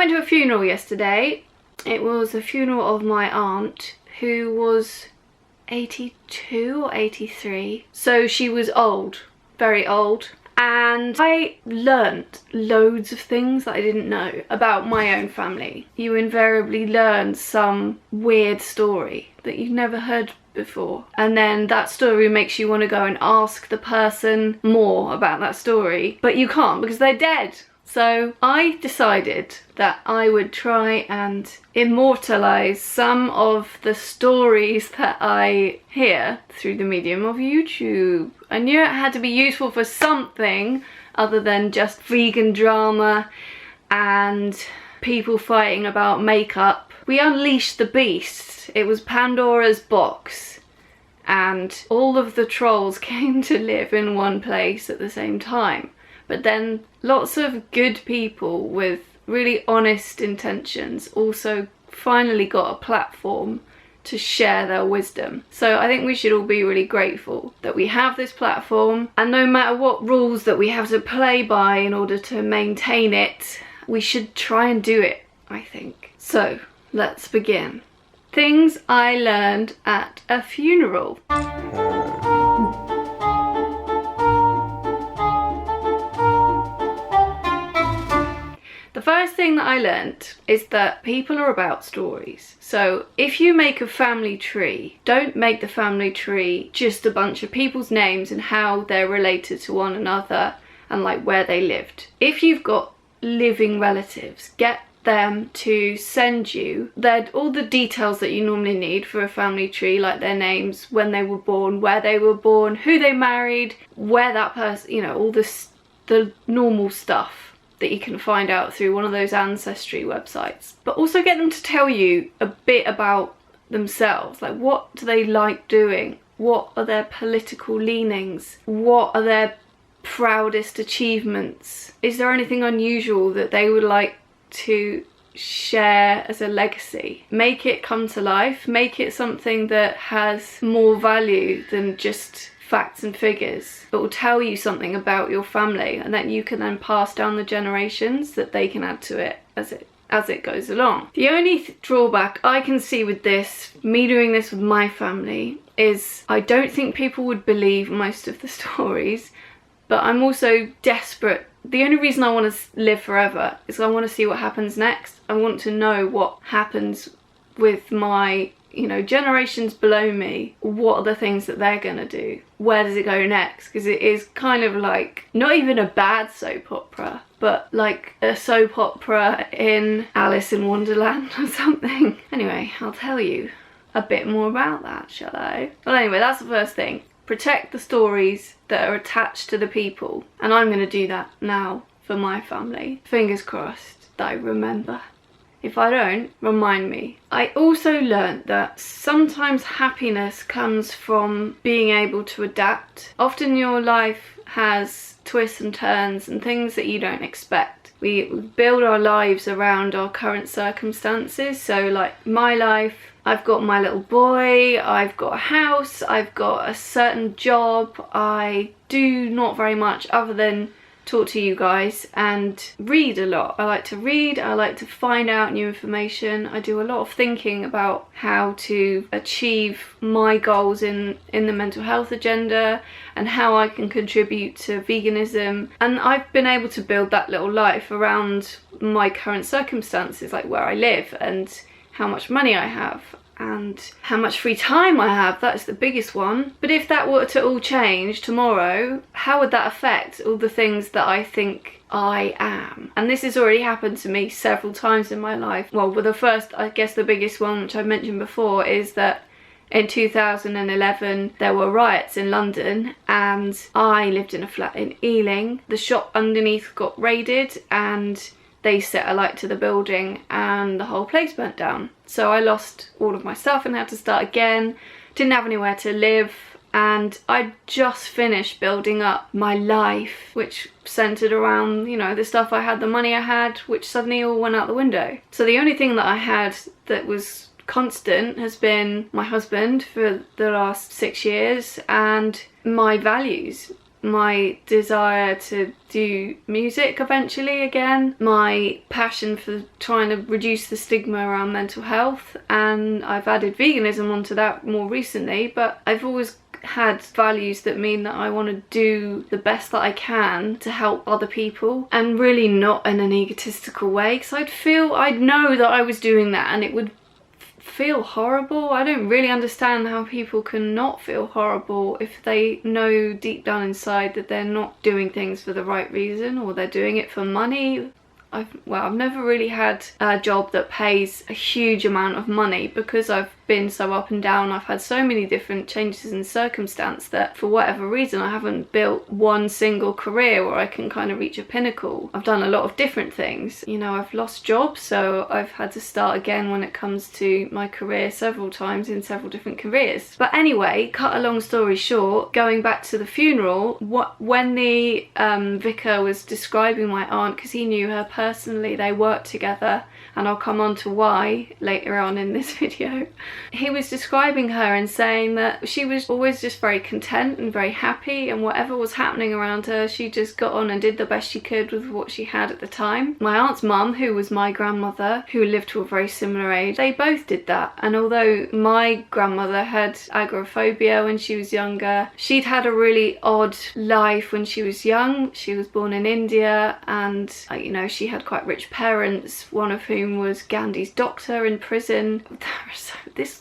went to a funeral yesterday. It was a funeral of my aunt who was 82 or 83. So she was old, very old. And I learnt loads of things that I didn't know about my own family. You invariably learn some weird story that you've never heard before. And then that story makes you want to go and ask the person more about that story. But you can't because they're dead. So I decided that I would try and immortalise some of the stories that I hear through the medium of YouTube. I knew it had to be useful for something other than just vegan drama and people fighting about makeup. We unleashed the beast. It was Pandora's box. And all of the trolls came to live in one place at the same time. But then lots of good people with really honest intentions also finally got a platform to share their wisdom. So I think we should all be really grateful that we have this platform, and no matter what rules that we have to play by in order to maintain it, we should try and do it, I think. So let's begin. Things I learned at a funeral. The first thing that I learnt is that people are about stories. So if you make a family tree, don't make the family tree just a bunch of people's names and how they're related to one another and like where they lived. If you've got living relatives, get them to send you all the details that you normally need for a family tree, like their names, when they were born, where they were born, who they married, where that person, you know, all the normal stuff that you can find out through one of those ancestry websites. But also get them to tell you a bit about themselves, like what do they like doing, what are their political leanings, what are their proudest achievements, is there anything unusual that they would like to share as a legacy. Make it come to life, make it something that has more value than just facts and figures. It will tell you something about your family, and that you can then pass down the generations that they can add to it as it goes along. The only drawback I can see with this, me doing this with my family, is I don't think people would believe most of the stories, but I'm also desperate. The only reason I want to live forever is I want to see what happens next. I want to know what happens with my, you know, generations below me. What are the things that they're gonna do? Where does it go next? Because it is kind of like, not even a bad soap opera, but like a soap opera in Alice in Wonderland or something. Anyway, I'll tell you a bit more about that, shall I? Well, anyway, that's the first thing. Protect the stories that are attached to the people. And I'm gonna do that now for my family. Fingers crossed that I remember. If I don't, remind me. I also learnt that sometimes happiness comes from being able to adapt. Often your life has twists and turns and things that you don't expect. We build our lives around our current circumstances. So like my life, I've got my little boy, I've got a house, I've got a certain job. I do not very much other than talk to you guys and read a lot. I like to read, I like to find out new information. I do a lot of thinking about how to achieve my goals in the mental health agenda and how I can contribute to veganism. And I've been able to build that little life around my current circumstances, like where I live and how much money I have and how much free time I have. That's the biggest one. But if that were to all change tomorrow, how would that affect all the things that I think I am? And this has already happened to me several times in my life. Well, the first, I guess the biggest one, which I mentioned before, is that in 2011 there were riots in London and I lived in a flat in Ealing. The shop underneath got raided and they set alight to the building and the whole place burnt down. So I lost all of my stuff and had to start again. Didn't have anywhere to live, and I just finished building up my life, which centered around, you know, the stuff I had, the money I had, which suddenly all went out the window. So the only thing that I had that was constant has been my husband for the last 6 years and my values. my desire to do music eventually again, my passion for trying to reduce the stigma around mental health, and I've added veganism onto that more recently, but I've always had values that mean that I want to do the best that I can to help other people, and really not in an egotistical way, because I'd know that I was doing that and it would feel horrible. I don't really understand how people can not feel horrible if they know deep down inside that they're not doing things for the right reason, or they're doing it for money. I've never really had a job that pays a huge amount of money, because I've been so up and down. I've had so many different changes in circumstance that for whatever reason I haven't built one single career where I can kind of reach a pinnacle. I've done a lot of different things. You know, I've lost jobs, so I've had to start again when it comes to my career several times in several different careers. But anyway, cut a long story short, going back to the funeral, when the vicar was describing my aunt, because he knew her personally, they worked together, and I'll come on to why later on in this video. He was describing her and saying that she was always just very content and very happy, and whatever was happening around her, she just got on and did the best she could with what she had at the time. My aunt's mum, who was my grandmother, who lived to a very similar age, they both did that. And although my grandmother had agoraphobia when she was younger, she'd had a really odd life when she was young. She was born in India, and you know, she had quite rich parents, one of whom was Gandhi's doctor in prison.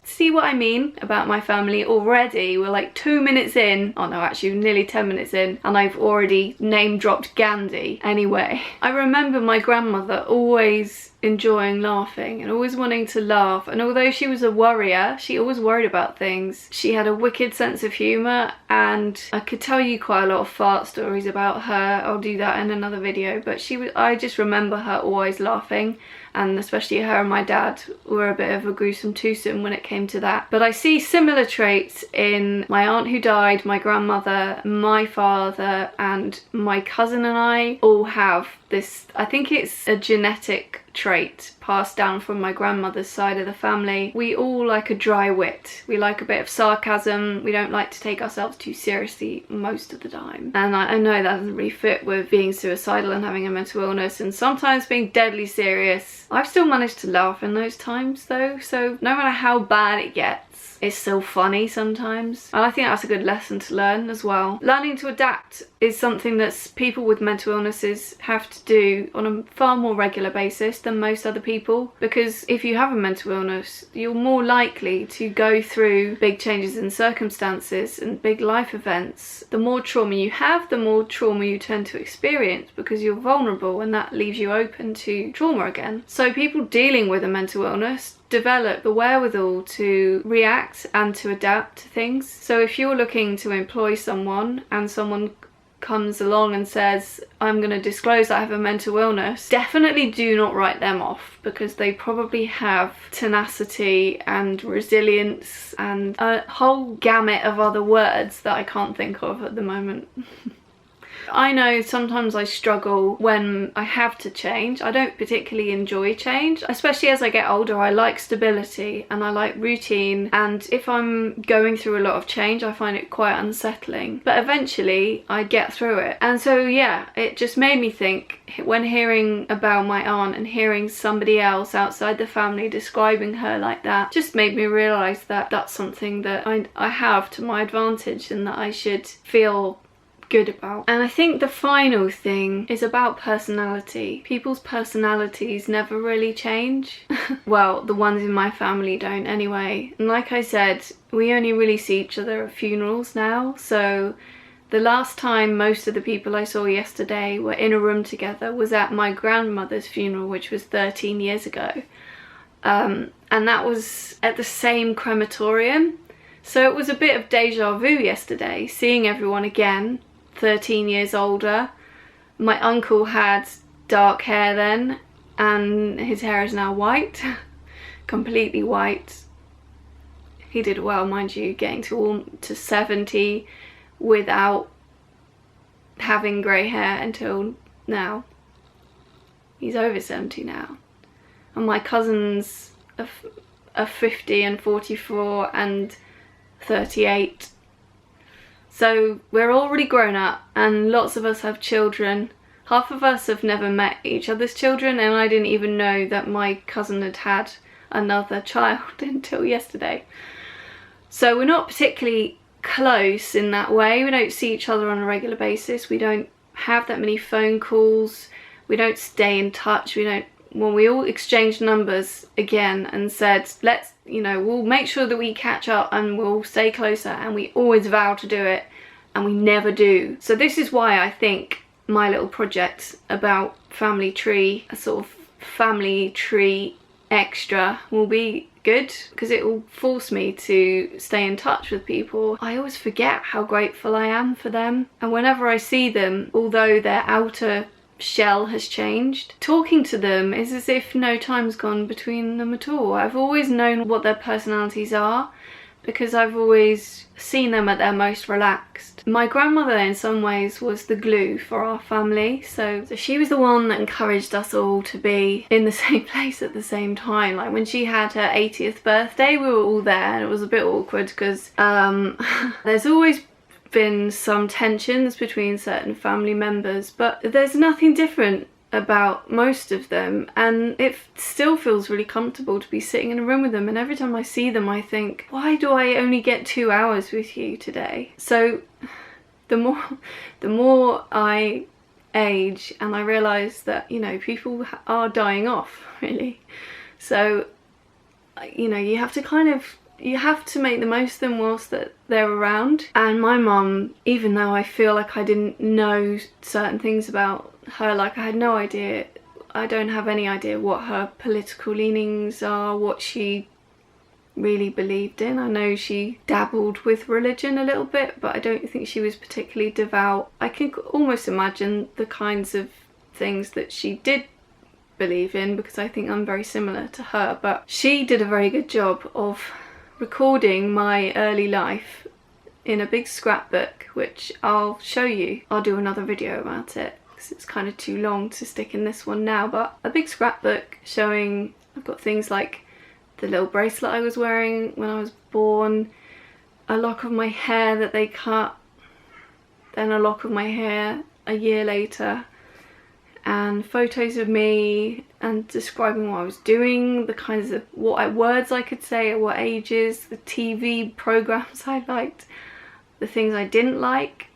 See what I mean about my family already? We're like 2 minutes in, oh no, actually nearly 10 minutes in, and I've already name dropped Gandhi. Anyway, I remember my grandmother always enjoying laughing and always wanting to laugh, and although she was a worrier, she always worried about things. She had a wicked sense of humour, and I could tell you quite a lot of fart stories about her. I'll do that in another video, but I just remember her always laughing, and especially her and my dad were a bit of a gruesome twosome when it came to that. But I see similar traits in my aunt who died, my grandmother, my father, and my cousin and I all have this, I think it's a genetic trait passed down from my grandmother's side of the family. We all like a dry wit. We like a bit of sarcasm. We don't like to take ourselves too seriously most of the time. And I know that doesn't really fit with being suicidal and having a mental illness and sometimes being deadly serious. I've still managed to laugh in those times though, so no matter how bad it gets, it's still funny sometimes. And I think that's a good lesson to learn as well. Learning to adapt is something that people with mental illnesses have to do on a far more regular basis than most other people, because if you have a mental illness, you're more likely to go through big changes in circumstances and big life events. The more trauma you have, the more trauma you tend to experience, because you're vulnerable, and that leaves you open to trauma again. So people dealing with a mental illness develop the wherewithal to react and to adapt to things. So if you're looking to employ someone and someone comes along and says, I'm going to disclose I have a mental illness, definitely do not write them off, because they probably have tenacity and resilience and a whole gamut of other words that I can't think of at the moment. I know sometimes I struggle when I have to change. I don't particularly enjoy change, especially as I get older. I like stability and I like routine, and if I'm going through a lot of change, I find it quite unsettling, but eventually I get through it. And so yeah, it just made me think, when hearing about my aunt and hearing somebody else outside the family describing her like that, just made me realise that that's something that I have to my advantage and that I should feel good about. And I think the final thing is about personality. People's personalities never really change. Well, the ones in my family don't anyway. And like I said, we only really see each other at funerals now, so the last time most of the people I saw yesterday were in a room together was at my grandmother's funeral, which was 13 years ago. And that was at the same crematorium. So it was a bit of deja vu yesterday, seeing everyone again, 13 years older. My uncle had dark hair then, and his hair is now white, completely white. He did well, mind you, getting to 70 without having grey hair until now. He's over 70 now. And my cousins are 50 and 44 and 38. So we're already grown up and lots of us have children. Half of us have never met each other's children, and I didn't even know that my cousin had had another child until yesterday. So we're not particularly close in that way. We don't see each other on a regular basis. We don't have that many phone calls. We don't stay in touch. When we all exchanged numbers again and said, let's, we'll make sure that we catch up and we'll stay closer, and we always vow to do it, and we never do. So this is why I think my little project about family tree, a sort of family tree extra, will be good, because it will force me to stay in touch with people. I always forget how grateful I am for them, and whenever I see them, although their outer shell has changed, talking to them is as if no time's gone between them at all. I've always known what their personalities are, because I've always seen them at their most relaxed. My grandmother in some ways was the glue for our family, so she was the one that encouraged us all to be in the same place at the same time. Like when she had her 80th birthday, we were all there, and it was a bit awkward because there's always been some tensions between certain family members, but there's nothing different about most of them, and it still feels really comfortable to be sitting in a room with them. And every time I see them, I think, why do I only get 2 hours with you today? So the more I age and I realise that, people are dying off, really. So, you have to make the most of them whilst that they're around. And my mum, even though I feel like I didn't know certain things about her, like I had no idea, I don't have any idea what her political leanings are, what she really believed in. I know she dabbled with religion a little bit, but I don't think she was particularly devout. I can almost imagine the kinds of things that she did believe in, because I think I'm very similar to her. But she did a very good job of recording my early life in a big scrapbook, which I'll show you. I'll do another video about it because it's kind of too long to stick in this one now, but a big scrapbook showing, I've got things like the little bracelet I was wearing when I was born, a lock of my hair that they cut, then a lock of my hair a year later, and photos of me and describing what I was doing, the kinds of words I could say at what ages, the TV programs I liked, the things I didn't like.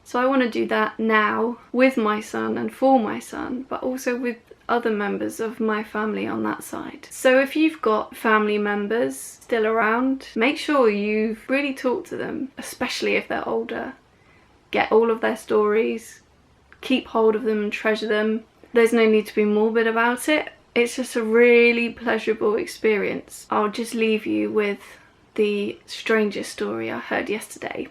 So I want to do that now with my son and for my son, but also with other members of my family on that side. So if you've got family members still around, make sure you've really talked to them, especially if they're older. Get all of their stories, keep hold of them and treasure them. There's no need to be morbid about it. It's just a really pleasurable experience. I'll just leave you with the strangest story I heard yesterday.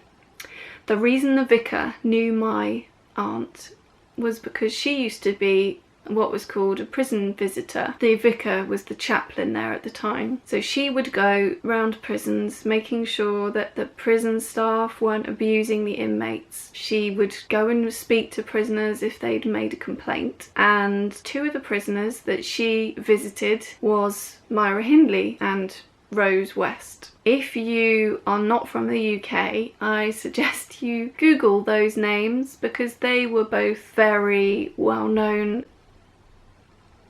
The reason the vicar knew my aunt was because she used to be what was called a prison visitor. The vicar was the chaplain there at the time. So she would go round prisons making sure that the prison staff weren't abusing the inmates. She would go and speak to prisoners if they'd made a complaint. And 2 of the prisoners that she visited was Myra Hindley and Rose West. If you are not from the UK, I suggest you Google those names, because they were both very well-known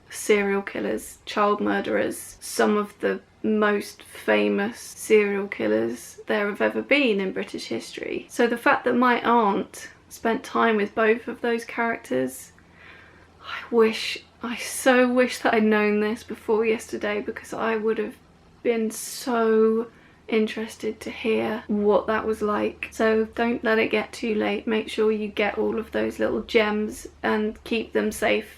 serial killers, child murderers, some of the most famous serial killers there have ever been in British history. So the fact that my aunt spent time with both of those characters, I so wish that I'd known this before yesterday, because I would have been so interested to hear what that was like. So don't let it get too late. Make sure you get all of those little gems and keep them safe.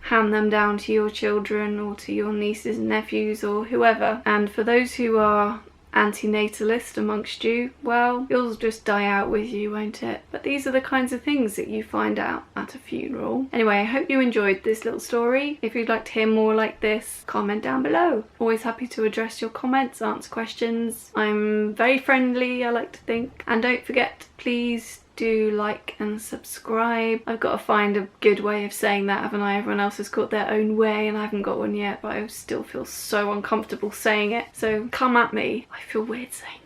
Hand them down to your children or to your nieces and nephews or whoever. And for those who are anti-natalist amongst you, well, it'll just die out with you, won't it? But these are the kinds of things that you find out at a funeral. Anyway, I hope you enjoyed this little story. If you'd like to hear more like this, comment down below. Always happy to address your comments, answer questions. I'm very friendly, I like to think. And don't forget, please do like and subscribe. I've got to find a good way of saying that, haven't I? Everyone else has got their own way and I haven't got one yet, but I still feel so uncomfortable saying it. So come at me. I feel weird saying